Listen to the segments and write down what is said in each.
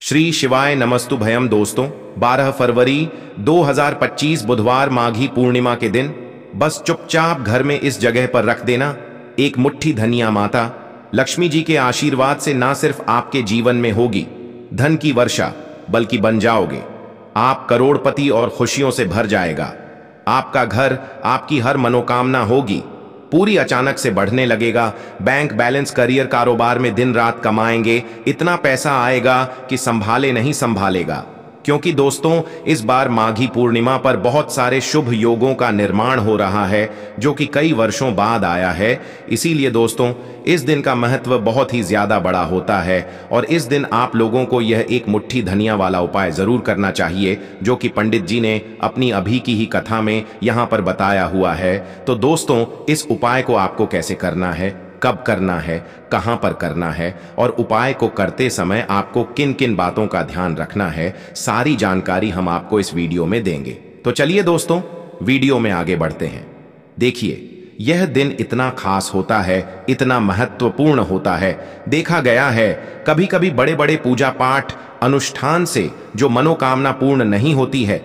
श्री शिवाय नमस्तु भयम दोस्तों। 12 फरवरी 2025 बुधवार माघी पूर्णिमा के दिन बस चुपचाप घर में इस जगह पर रख देना एक मुट्ठी धनिया। माता लक्ष्मी जी के आशीर्वाद से ना सिर्फ आपके जीवन में होगी धन की वर्षा, बल्कि बन जाओगे आप करोड़पति और खुशियों से भर जाएगा आपका घर। आपकी हर मनोकामना होगी पूरी, अचानक से बढ़ने लगेगा बैंक बैलेंस, करियर, कारोबार में दिन रात कमाएंगे, इतना पैसा आएगा कि संभाले नहीं संभालेगा। क्योंकि दोस्तों इस बार माघी पूर्णिमा पर बहुत सारे शुभ योगों का निर्माण हो रहा है जो कि कई वर्षों बाद आया है। इसीलिए दोस्तों इस दिन का महत्व बहुत ही ज्यादा बड़ा होता है और इस दिन आप लोगों को यह एक मुट्ठी धनिया वाला उपाय जरूर करना चाहिए जो कि पंडित जी ने अपनी अभी की ही कथा में यहाँ पर बताया हुआ है। तो दोस्तों इस उपाय को आपको कैसे करना है, कब करना है, कहां पर करना है और उपाय को करते समय आपको किन किन बातों का ध्यान रखना है, सारी जानकारी हम आपको इस वीडियो में देंगे। तो चलिए दोस्तों वीडियो में आगे बढ़ते हैं। देखिए यह दिन इतना खास होता है, इतना महत्वपूर्ण होता है। देखा गया है कभी कभी बड़े बड़े पूजा पाठ अनुष्ठान से जो मनोकामना पूर्ण नहीं होती है,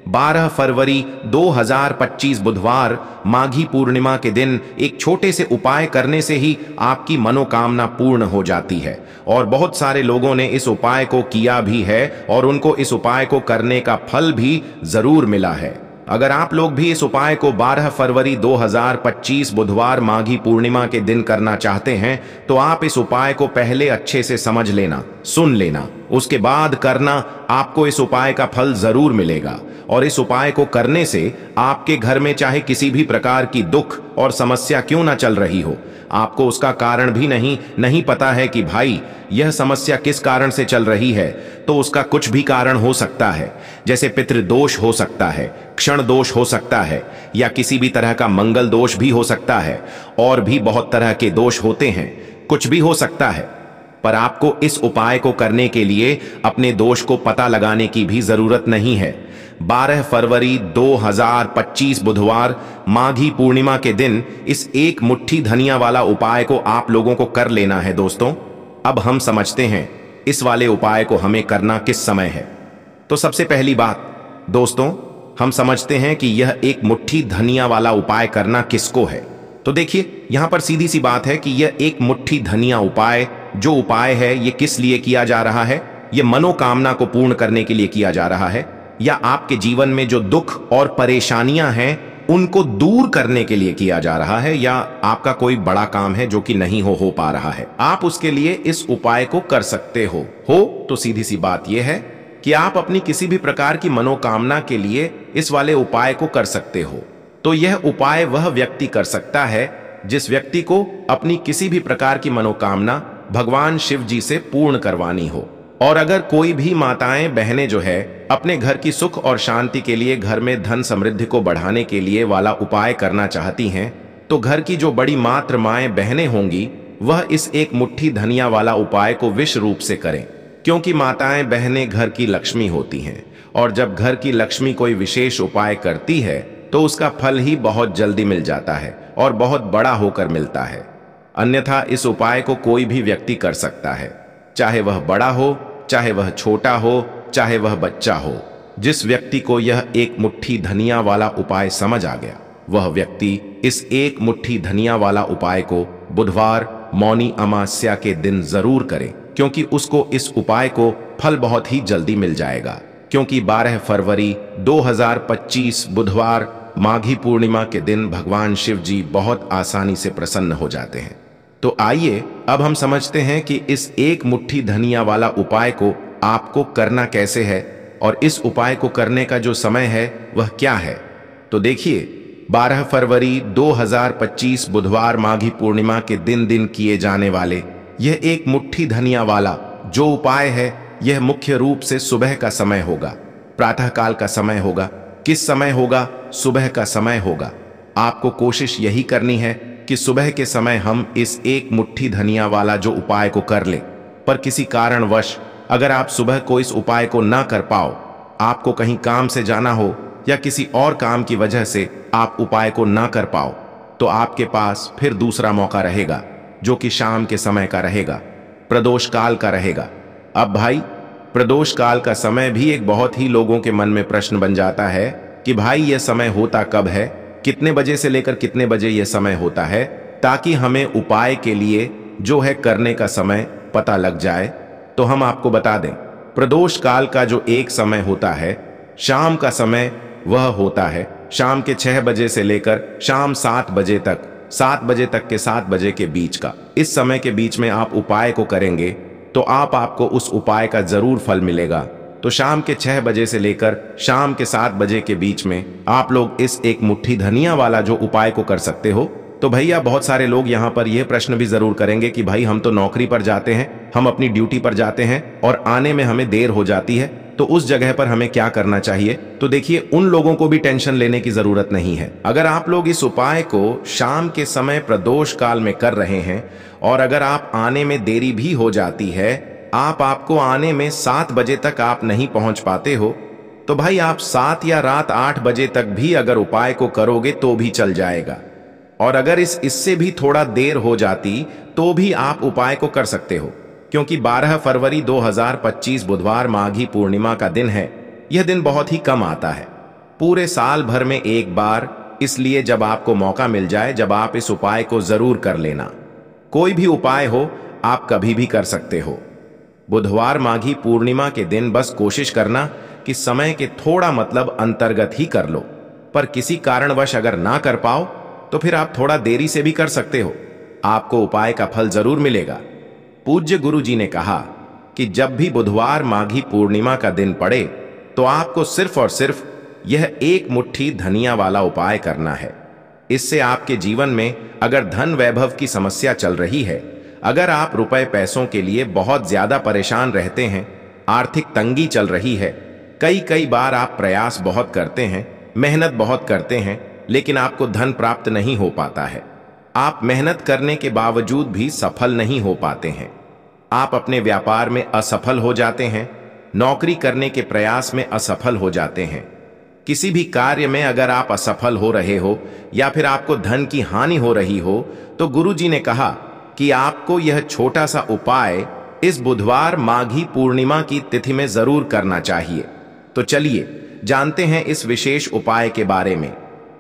12 फरवरी 2025 बुधवार माघी पूर्णिमा के दिन एक छोटे से उपाय करने से ही आपकी मनोकामना पूर्ण हो जाती है। और बहुत सारे लोगों ने इस उपाय को किया भी है और उनको इस उपाय को करने का फल भी जरूर मिला है। अगर आप लोग भी इस उपाय को 12 फरवरी 2025 बुधवार माघी पूर्णिमा के दिन करना चाहते हैं तो आप इस उपाय को पहले अच्छे से समझ लेना, सुन लेना, उसके बाद करना। आपको इस उपाय का फल जरूर मिलेगा और इस उपाय को करने से आपके घर में चाहे किसी भी प्रकार की दुख और समस्या क्यों ना चल रही हो, आपको उसका कारण भी नहीं पता है कि भाई यह समस्या किस कारण से चल रही है, तो उसका कुछ भी कारण हो सकता है। जैसे पितृदोष हो सकता है, क्षण दोष हो सकता है, या किसी भी तरह का मंगल दोष भी हो सकता है, और भी बहुत तरह के दोष होते हैं, कुछ भी हो सकता है। पर आपको इस उपाय को करने के लिए अपने दोष को पता लगाने की भी जरूरत नहीं है। 12 फरवरी 2025 बुधवार माघी पूर्णिमा के दिन इस एक मुट्ठी धनिया वाला उपाय को आप लोगों को कर लेना है। दोस्तों अब हम समझते हैं इस वाले उपाय को हमें करना किस समय है। तो सबसे पहली बात दोस्तों हम समझते हैं कि यह एक मुट्ठी धनिया वाला उपाय करना किसको है। तो देखिए यहां पर सीधी सी बात है कि यह एक मुट्ठी धनिया उपाय जो उपाय है ये किस लिए किया जा रहा है। यह मनोकामना को पूर्ण करने के लिए किया जा रहा है, या आपके जीवन में जो दुख और परेशानियां हैं उनको दूर करने के लिए किया जा रहा है, या आपका कोई बड़ा काम है जो कि नहीं हो पा रहा है, आप उसके लिए इस उपाय को कर सकते हो। तो सीधी सी बात यह है कि आप अपनी किसी भी प्रकार की मनोकामना के लिए इस वाले उपाय को कर सकते हो। तो यह उपाय वह व्यक्ति कर सकता है जिस व्यक्ति को अपनी किसी भी प्रकार की मनोकामना भगवान शिव जी से पूर्ण करवानी हो। और अगर कोई भी माताएं बहनें जो है अपने घर की सुख और शांति के लिए, घर में धन समृद्धि को बढ़ाने के लिए वाला उपाय करना चाहती हैं, तो घर की जो बड़ी मात्र माएं बहनें होंगी वह इस एक मुट्ठी धनिया वाला उपाय को विशेष रूप से करें। क्योंकि माताएं बहनें घर की लक्ष्मी होती हैं और जब घर की लक्ष्मी कोई विशेष उपाय करती है तो उसका फल ही बहुत जल्दी मिल जाता है और बहुत बड़ा होकर मिलता है। अन्यथा इस उपाय को कोई भी व्यक्ति कर सकता है, चाहे वह बड़ा हो, चाहे वह छोटा हो, चाहे वह बच्चा हो। जिस व्यक्ति को यह एक मुट्ठी धनिया वाला उपाय समझ आ गया वह व्यक्ति इस एक मुट्ठी धनिया वाला उपाय को बुधवार मौनी अमावस्या के दिन जरूर करे, क्योंकि उसको इस उपाय को फल बहुत ही जल्दी मिल जाएगा। क्योंकि 12 फरवरी 2025 बुधवार माघी पूर्णिमा के दिन भगवान शिव जी बहुत आसानी से प्रसन्न हो जाते हैं। तो आइए अब हम समझते हैं कि इस एक मुट्ठी धनिया वाला उपाय को आपको करना कैसे है और इस उपाय को करने का जो समय है वह क्या है। तो देखिए 12 फरवरी 2025 बुधवार माघी पूर्णिमा के दिन किए जाने वाले यह एक मुट्ठी धनिया वाला जो उपाय है यह मुख्य रूप से सुबह का समय होगा, प्रातःकाल का समय होगा। किस समय होगा? सुबह का समय होगा। आपको कोशिश यही करनी है कि सुबह के समय हम इस एक मुट्ठी धनिया वाला जो उपाय को कर ले। पर किसी कारणवश अगर आप सुबह को इस उपाय को ना कर पाओ, आपको कहीं काम से जाना हो या किसी और काम की वजह से आप उपाय को ना कर पाओ, तो आपके पास फिर दूसरा मौका रहेगा जो कि शाम के समय का रहेगा, प्रदोष काल का रहेगा। अब भाई प्रदोष काल का समय भी एक बहुत ही लोगों के मन में प्रश्न बन जाता है कि भाई यह समय होता कब है, कितने बजे से लेकर कितने बजे यह समय होता है, ताकि हमें उपाय के लिए जो है करने का समय पता लग जाए। तो हम आपको बता दें, प्रदोष काल का जो एक समय होता है, शाम का समय, वह होता है शाम के 6 बजे से लेकर शाम 7 बजे तक, 7 बजे तक के 7 बजे के बीच का। इस समय के बीच में आप उपाय को करेंगे तो आपको उस उपाय का जरूर फल मिलेगा। तो शाम के 6 बजे से लेकर शाम के 7 बजे के बीच में आप लोग इस एक मुट्ठी धनिया वाला जो उपाय को कर सकते हो। तो भैया बहुत सारे लोग यहाँ पर यह प्रश्न भी जरूर करेंगे कि भाई हम तो नौकरी पर जाते हैं, हम अपनी ड्यूटी पर जाते हैं और आने में हमें देर हो जाती है, तो उस जगह पर हमें क्या करना चाहिए। तो देखिए, उन लोगों को भी टेंशन लेने की जरूरत नहीं है। अगर आप लोग इस उपाय को शाम के समय प्रदोष काल में कर रहे हैं और अगर आप आने में देरी भी हो जाती है, आपको आने में 7 बजे तक आप नहीं पहुंच पाते हो, तो भाई आप 7 या रात 8 बजे तक भी अगर उपाय को करोगे तो भी चल जाएगा। और अगर इससे भी थोड़ा देर हो जाती तो भी आप उपाय को कर सकते हो, क्योंकि 12 फरवरी 2025 बुधवार माघी पूर्णिमा का दिन है। यह दिन बहुत ही कम आता है, पूरे साल भर में एक बार, इसलिए जब आपको मौका मिल जाए, जब आप इस उपाय को जरूर कर लेना। कोई भी उपाय हो, आप कभी भी कर सकते हो। बुधवार माघी पूर्णिमा के दिन बस कोशिश करना कि समय के थोड़ा मतलब अंतर्गत ही कर लो, पर किसी कारणवश अगर ना कर पाओ तो फिर आप थोड़ा देरी से भी कर सकते हो, आपको उपाय का फल जरूर मिलेगा। पूज्य गुरु जी ने कहा कि जब भी बुधवार माघी पूर्णिमा का दिन पड़े तो आपको सिर्फ और सिर्फ यह एक मुट्ठी धनिया वाला उपाय करना है। इससे आपके जीवन में अगर धन वैभव की समस्या चल रही है, अगर आप रुपए पैसों के लिए बहुत ज्यादा परेशान रहते हैं, आर्थिक तंगी चल रही है, कई बार आप प्रयास बहुत करते हैं, मेहनत बहुत करते हैं, लेकिन आपको धन प्राप्त नहीं हो पाता है, आप मेहनत करने के बावजूद भी सफल नहीं हो पाते हैं, आप अपने व्यापार में असफल हो जाते हैं, नौकरी करने के प्रयास में असफल हो जाते हैं, किसी भी कार्य में अगर आप असफल हो रहे हो या फिर आपको धन की हानि हो रही हो, तो गुरु जी ने कहा कि आपको यह छोटा सा उपाय इस बुधवार माघी पूर्णिमा की तिथि में जरूर करना चाहिए। तो चलिए जानते हैं इस विशेष उपाय के बारे में,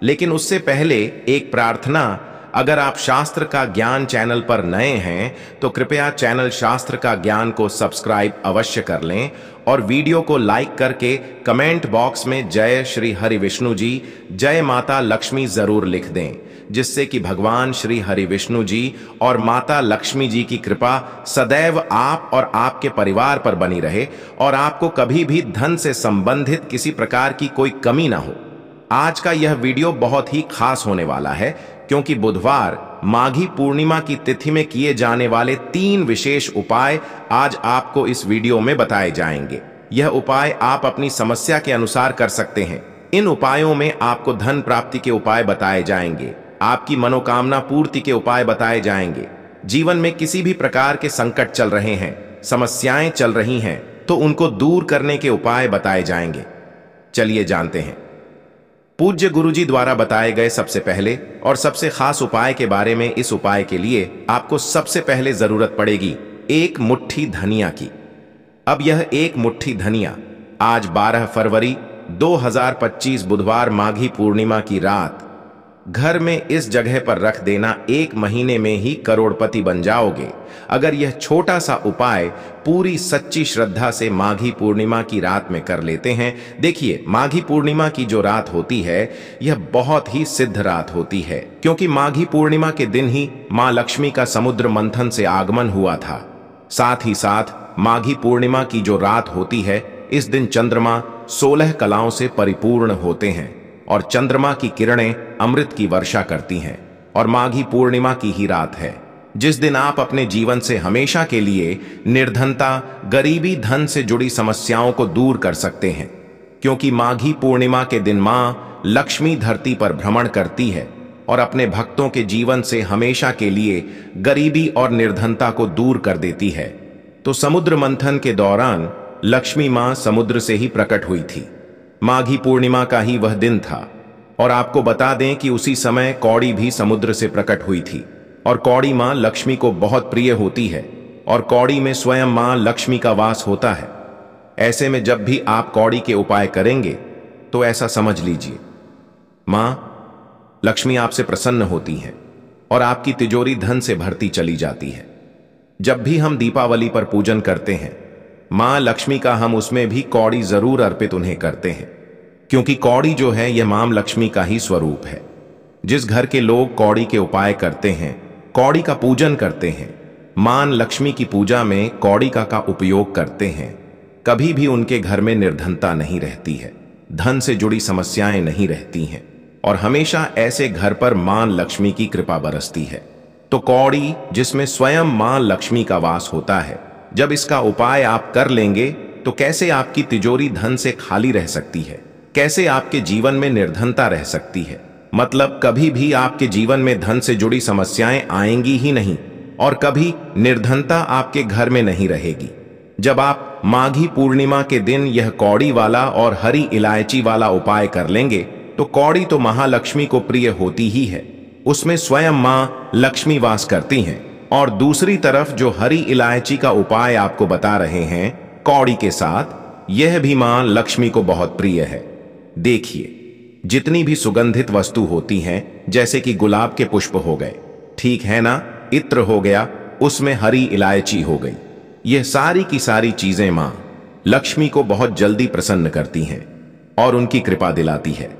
लेकिन उससे पहले एक प्रार्थना। अगर आप शास्त्र का ज्ञान चैनल पर नए हैं तो कृपया चैनल शास्त्र का ज्ञान को सब्सक्राइब अवश्य कर लें और वीडियो को लाइक करके कमेंट बॉक्स में जय श्री हरि विष्णु जी, जय माता लक्ष्मी जरूर लिख दें, जिससे कि भगवान श्री हरि विष्णु जी और माता लक्ष्मी जी की कृपा सदैव आप और आपके परिवार पर बनी रहे और आपको कभी भी धन से संबंधित किसी प्रकार की कोई कमी ना हो। आज का यह वीडियो बहुत ही खास होने वाला है, क्योंकि बुधवार माघी पूर्णिमा की तिथि में किए जाने वाले 3 विशेष उपाय आज आपको इस वीडियो में बताए जाएंगे। यह उपाय आप अपनी समस्या के अनुसार कर सकते हैं। इन उपायों में आपको धन प्राप्ति के उपाय बताए जाएंगे, आपकी मनोकामना पूर्ति के उपाय बताए जाएंगे। जीवन में किसी भी प्रकार के संकट चल रहे हैं, समस्याएं चल रही हैं, तो उनको दूर करने के उपाय बताए जाएंगे। चलिए जानते हैं। पूज्य गुरुजी द्वारा बताए गए सबसे पहले और सबसे खास उपाय के बारे में। इस उपाय के लिए आपको सबसे पहले जरूरत पड़ेगी 1 मुट्ठी धनिया की। अब यह 1 मुट्ठी धनिया आज 12 फरवरी 2025 बुधवार माघी पूर्णिमा की रात घर में इस जगह पर रख देना। 1 महीने में ही करोड़पति बन जाओगे अगर यह छोटा सा उपाय पूरी सच्ची श्रद्धा से माघी पूर्णिमा की रात में कर लेते हैं। देखिए, माघी पूर्णिमा की जो रात होती है यह बहुत ही सिद्ध रात होती है, क्योंकि माघी पूर्णिमा के दिन ही मां लक्ष्मी का समुद्र मंथन से आगमन हुआ था। साथ ही साथ माघी पूर्णिमा की जो रात होती है, इस दिन चंद्रमा 16 कलाओं से परिपूर्ण होते हैं और चंद्रमा की किरणें अमृत की वर्षा करती हैं। और माघी पूर्णिमा की ही रात है जिस दिन आप अपने जीवन से हमेशा के लिए निर्धनता, गरीबी, धन से जुड़ी समस्याओं को दूर कर सकते हैं, क्योंकि माघी पूर्णिमा के दिन मां लक्ष्मी धरती पर भ्रमण करती है और अपने भक्तों के जीवन से हमेशा के लिए गरीबी और निर्धनता को दूर कर देती है। तो समुद्र मंथन के दौरान लक्ष्मी मां समुद्र से ही प्रकट हुई थी। माघी पूर्णिमा का ही वह दिन था और आपको बता दें कि उसी समय कौड़ी भी समुद्र से प्रकट हुई थी और कौड़ी मां लक्ष्मी को बहुत प्रिय होती है और कौड़ी में स्वयं मां लक्ष्मी का वास होता है। ऐसे में जब भी आप कौड़ी के उपाय करेंगे तो ऐसा समझ लीजिए, मां लक्ष्मी आपसे प्रसन्न होती है और आपकी तिजोरी धन से भरती चली जाती है। जब भी हम दीपावली पर पूजन करते हैं मां लक्ष्मी का, हम उसमें भी कौड़ी जरूर अर्पित उन्हें करते हैं, क्योंकि कौड़ी जो है यह मां लक्ष्मी का ही स्वरूप है। जिस घर के लोग कौड़ी के उपाय करते हैं, कौड़ी का पूजन करते हैं, मां लक्ष्मी की पूजा में कौड़ी का उपयोग करते हैं, कभी भी उनके घर में निर्धनता नहीं रहती है, धन से जुड़ी समस्याएं नहीं रहती हैं और हमेशा ऐसे घर पर मां लक्ष्मी की कृपा बरसती है। तो कौड़ी जिसमें स्वयं मां लक्ष्मी का वास होता है, जब इसका उपाय आप कर लेंगे तो कैसे आपकी तिजोरी धन से खाली रह सकती है, कैसे आपके जीवन में निर्धनता रह सकती है। मतलब कभी भी आपके जीवन में धन से जुड़ी समस्याएं आएंगी ही नहीं और कभी निर्धनता आपके घर में नहीं रहेगी। जब आप माघी पूर्णिमा के दिन यह कौड़ी वाला और हरी इलायची वाला उपाय कर लेंगे तो कौड़ी तो महालक्ष्मी को प्रिय होती ही है, उसमें स्वयं मां लक्ष्मी वास करती हैं। और दूसरी तरफ जो हरी इलायची का उपाय आपको बता रहे हैं कौड़ी के साथ, यह भी मां लक्ष्मी को बहुत प्रिय है। देखिए, जितनी भी सुगंधित वस्तु होती हैं, जैसे कि गुलाब के पुष्प हो गए, ठीक है ना, इत्र हो गया, उसमें हरी इलायची हो गई, यह सारी की सारी चीजें मां लक्ष्मी को बहुत जल्दी प्रसन्न करती हैं और उनकी कृपा दिलाती है।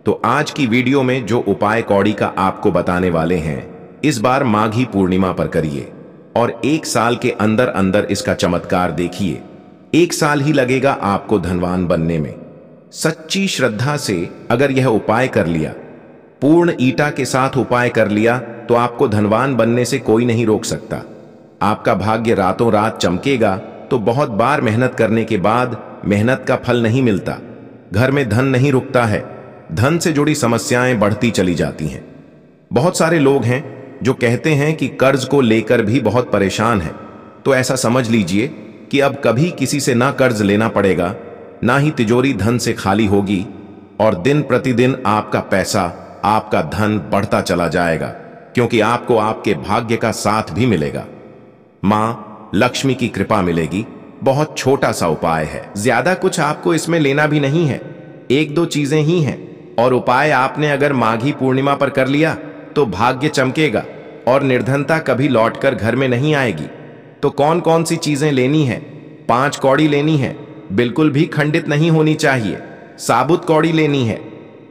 तो आज की वीडियो में जो उपाय कौड़ी का आपको बताने वाले हैं, इस बार माघी पूर्णिमा पर करिए और 1 साल के अंदर अंदर इसका चमत्कार देखिए। 1 साल ही लगेगा आपको धनवान बनने में। सच्ची श्रद्धा से अगर यह उपाय कर लिया, पूर्ण ईटा के साथ उपाय कर लिया, तो आपको धनवान बनने से कोई नहीं रोक सकता। आपका भाग्य रातों रात चमकेगा। तो बहुत बार मेहनत करने के बाद मेहनत का फल नहीं मिलता, घर में धन नहीं रुकता है, धन से जुड़ी समस्याएं बढ़ती चली जाती हैं। बहुत सारे लोग हैं जो कहते हैं कि कर्ज को लेकर भी बहुत परेशान है। तो ऐसा समझ लीजिए कि अब कभी किसी से ना कर्ज लेना पड़ेगा, ना ही तिजोरी धन से खाली होगी और दिन प्रतिदिन आपका पैसा, आपका धन बढ़ता चला जाएगा, क्योंकि आपको आपके भाग्य का साथ भी मिलेगा, मां लक्ष्मी की कृपा मिलेगी। बहुत छोटा सा उपाय है, ज्यादा कुछ आपको इसमें लेना भी नहीं है, 1-2 चीजें ही हैं और उपाय आपने अगर माघी पूर्णिमा पर कर लिया तो भाग्य चमकेगा और निर्धनता कभी लौटकर घर में नहीं आएगी। तो कौन कौन सी चीजें लेनी है? 5 कौड़ी लेनी है, बिल्कुल भी खंडित नहीं होनी चाहिए। साबुत कौड़ी लेनी है।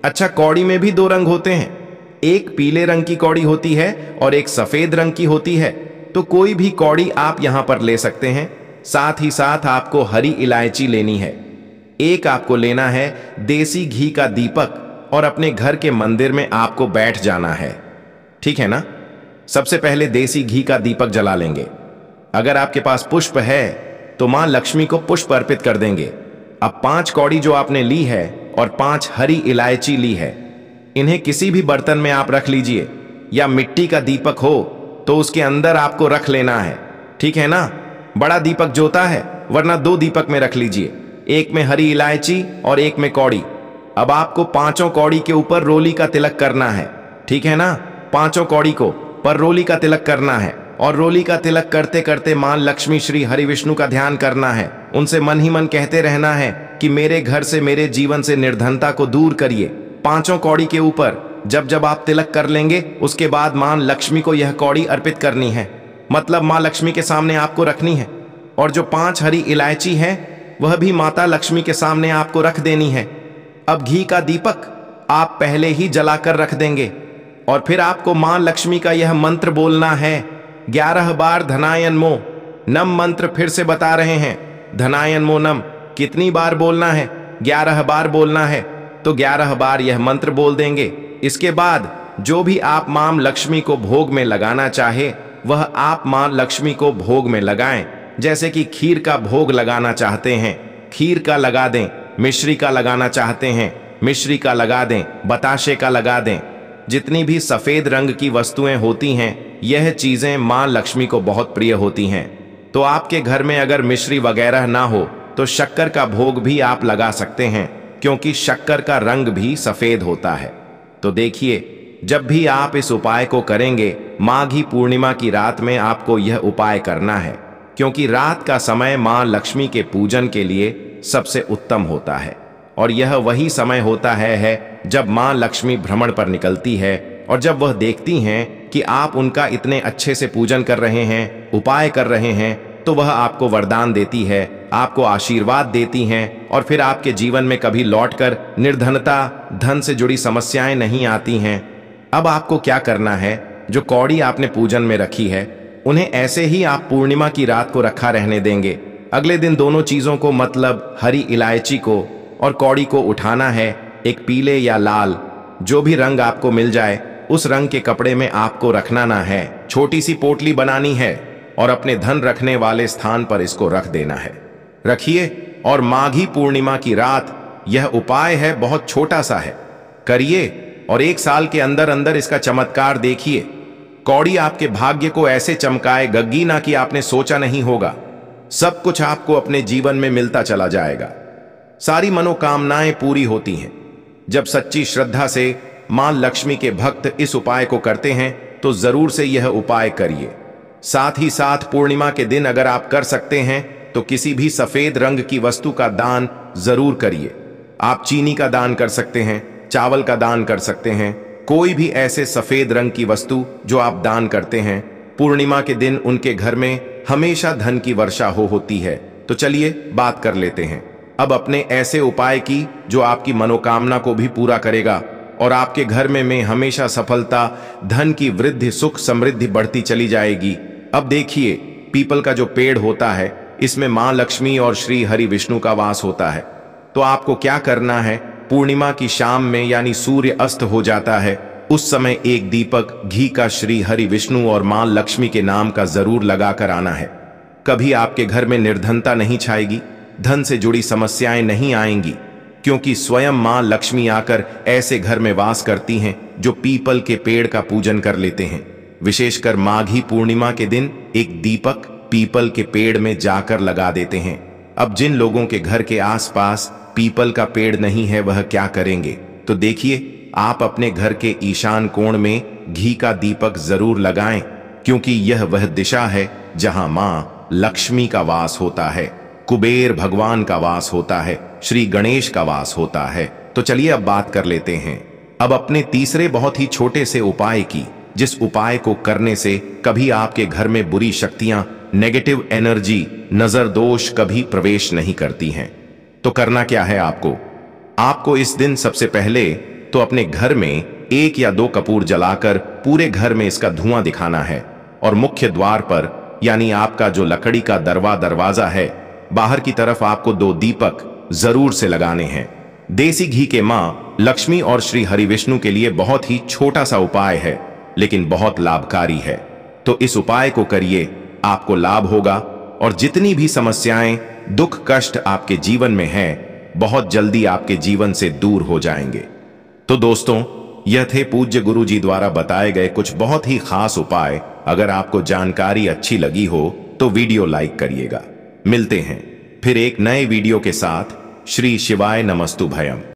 अच्छा, कौड़ी में भी 2 रंग होते हैं, एक पीले रंग की कौड़ी होती है और एक सफेद रंग की होती है। तो कोई भी कौड़ी आप यहां पर ले सकते हैं। साथ ही साथ आपको हरी इलायची लेनी है। एक आपको लेना है देसी घी का दीपक और अपने घर के मंदिर में आपको बैठ जाना है, ठीक है ना। सबसे पहले देसी घी का दीपक जला लेंगे। अगर आपके पास पुष्प है तो मां लक्ष्मी को पुष्प अर्पित कर देंगे। अब 5 कौड़ी जो आपने ली है और 5 हरी इलायची ली है, इन्हें किसी भी बर्तन में आप रख लीजिए, या मिट्टी का दीपक हो तो उसके अंदर आपको रख लेना है, ठीक है ना। बड़ा दीपक जोता है, वरना 2 दीपक में रख लीजिए, एक में हरी इलायची और एक में कौड़ी। अब आपको 5 कौड़ी के ऊपर रोली का तिलक करना है, ठीक है ना। 5 कौड़ी को पर रोली का तिलक करना है और रोली का तिलक करते करते मां लक्ष्मी श्री हरि विष्णु का ध्यान करना है। उनसे मन ही मन कहते रहना है कि मेरे घर से, मेरे जीवन से निर्धनता को दूर करिए। 5 कौड़ी के ऊपर जब जब आप तिलक कर लेंगे, उसके बाद मां लक्ष्मी को यह कौड़ी अर्पित करनी है, मतलब मां लक्ष्मी के सामने आपको रखनी है। और जो 5 हरी इलायची है वह भी माता लक्ष्मी के सामने आपको रख देनी है। अब घी का दीपक आप पहले ही जलाकर रख देंगे और फिर आपको मां लक्ष्मी का यह मंत्र बोलना है, 11 बार धनायन मो नम मंत्र फिर से बता रहे हैं, धनायन मो नम। कितनी बार बोलना है? 11 बार बोलना है। तो 11 बार यह मंत्र बोल देंगे। इसके बाद जो भी आप मां लक्ष्मी को भोग में लगाना चाहे वह आप मां लक्ष्मी को भोग में लगाएं। जैसे कि खीर का भोग लगाना चाहते हैं, खीर का लगा दें। मिश्री का लगाना चाहते हैं, मिश्री का लगा दें। बताशे का लगा दें। जितनी भी सफेद रंग की वस्तुएं होती हैं, यह चीजें मां लक्ष्मी को बहुत प्रिय होती हैं। तो आपके घर में अगर मिश्री वगैरह ना हो तो शक्कर का भोग भी आप लगा सकते हैं, क्योंकि शक्कर का रंग भी सफेद होता है। तो देखिए, जब भी आप इस उपाय को करेंगे, माघी पूर्णिमा की रात में आपको यह उपाय करना है, क्योंकि रात का समय मां लक्ष्मी के पूजन के लिए सबसे उत्तम होता है। और यह वही समय होता है जब माँ लक्ष्मी भ्रमण पर निकलती है, और जब वह देखती हैं कि आप उनका इतने अच्छे से पूजन कर रहे हैं, उपाय कर रहे हैं, तो वह आपको वरदान देती है, आपको आशीर्वाद देती हैं, और फिर आपके जीवन में कभी लौटकर निर्धनता, धन से जुड़ी समस्याएं नहीं आती हैं। अब आपको क्या करना है, जो कौड़ी आपने पूजन में रखी है उन्हें ऐसे ही आप पूर्णिमा की रात को रखा रहने देंगे। अगले दिन दोनों चीजों को, मतलब हरी इलायची को और कौड़ी को उठाना है। एक पीले या लाल, जो भी रंग आपको मिल जाए, उस रंग के कपड़े में आपको रखना ना है। छोटी सी पोटली बनानी है और अपने धन रखने वाले स्थान पर इसको रख देना है। रखिए, और माघी पूर्णिमा की रात यह उपाय है, बहुत छोटा सा है, करिए और 1 साल के अंदर अंदर इसका चमत्कार देखिए। कौड़ी आपके भाग्य को ऐसे चमकाए गग्गी ना कि आपने सोचा नहीं होगा। सब कुछ आपको अपने जीवन में मिलता चला जाएगा। सारी मनोकामनाएं पूरी होती हैं। जब सच्ची श्रद्धा से मां लक्ष्मी के भक्त इस उपाय को करते हैं तो जरूर से यह उपाय करिए। साथ ही साथ पूर्णिमा के दिन अगर आप कर सकते हैं तो किसी भी सफेद रंग की वस्तु का दान जरूर करिए। आप चीनी का दान कर सकते हैं, चावल का दान कर सकते हैं, कोई भी ऐसे सफेद रंग की वस्तु जो आप दान करते हैं। पूर्णिमा के दिन उनके घर में हमेशा धन की वर्षा होती है। तो चलिए बात कर लेते हैं अब अपने ऐसे उपाय की जो आपकी मनोकामना को भी पूरा करेगा और आपके घर में हमेशा सफलता, धन की वृद्धि, सुख समृद्धि बढ़ती चली जाएगी। अब देखिए, पीपल का जो पेड़ होता है इसमें मां लक्ष्मी और श्री हरि विष्णु का वास होता है। तो आपको क्या करना है, पूर्णिमा की शाम में यानी सूर्य अस्त हो जाता है, उस समय एक दीपक घी का श्री हरि विष्णु और मां लक्ष्मी के नाम का जरूर लगाकर आना है। कभी आपके घर में निर्धनता नहीं छाएगी, धन से जुड़ी समस्याएं नहीं आएंगी, क्योंकि स्वयं मां लक्ष्मी आकर ऐसे घर में वास करती हैं जो पीपल के पेड़ का पूजन कर लेते हैं। विशेषकर माघी पूर्णिमा के दिन एक दीपक पीपल के पेड़ में जाकर लगा देते हैं। अब जिन लोगों के घर के आसपास पीपल का पेड़ नहीं है वह क्या करेंगे, तो देखिए, आप अपने घर के ईशान कोण में घी का दीपक जरूर लगाएं, क्योंकि यह वह दिशा है जहां मां लक्ष्मी का वास होता है, कुबेर भगवान का वास होता है, श्री गणेश का वास होता है। तो चलिए अब बात कर लेते हैं अब अपने तीसरे बहुत ही छोटे से उपाय की, जिस उपाय को करने से कभी आपके घर में बुरी शक्तियां, नेगेटिव एनर्जी, नजर दोष कभी प्रवेश नहीं करती हैं। तो करना क्या है आपको इस दिन सबसे पहले तो अपने घर में 1 या 2 कपूर जलाकर पूरे घर में इसका धुआं दिखाना है, और मुख्य द्वार पर यानी आपका जो लकड़ी का दरवाजा है, बाहर की तरफ आपको 2 दीपक जरूर से लगाने हैं। देसी घी के मां लक्ष्मी और श्री हरि विष्णु के लिए बहुत ही छोटा सा उपाय है, लेकिन बहुत लाभकारी है। तो इस उपाय को करिए, आपको लाभ होगा, और जितनी भी समस्याएं, दुख कष्ट आपके जीवन में है, बहुत जल्दी आपके जीवन से दूर हो जाएंगे। तो दोस्तों, यह थे पूज्य गुरु जी द्वारा बताए गए कुछ बहुत ही खास उपाय। अगर आपको जानकारी अच्छी लगी हो तो वीडियो लाइक करिएगा। मिलते हैं फिर एक नए वीडियो के साथ। श्री शिवाय नमस्तु भयम।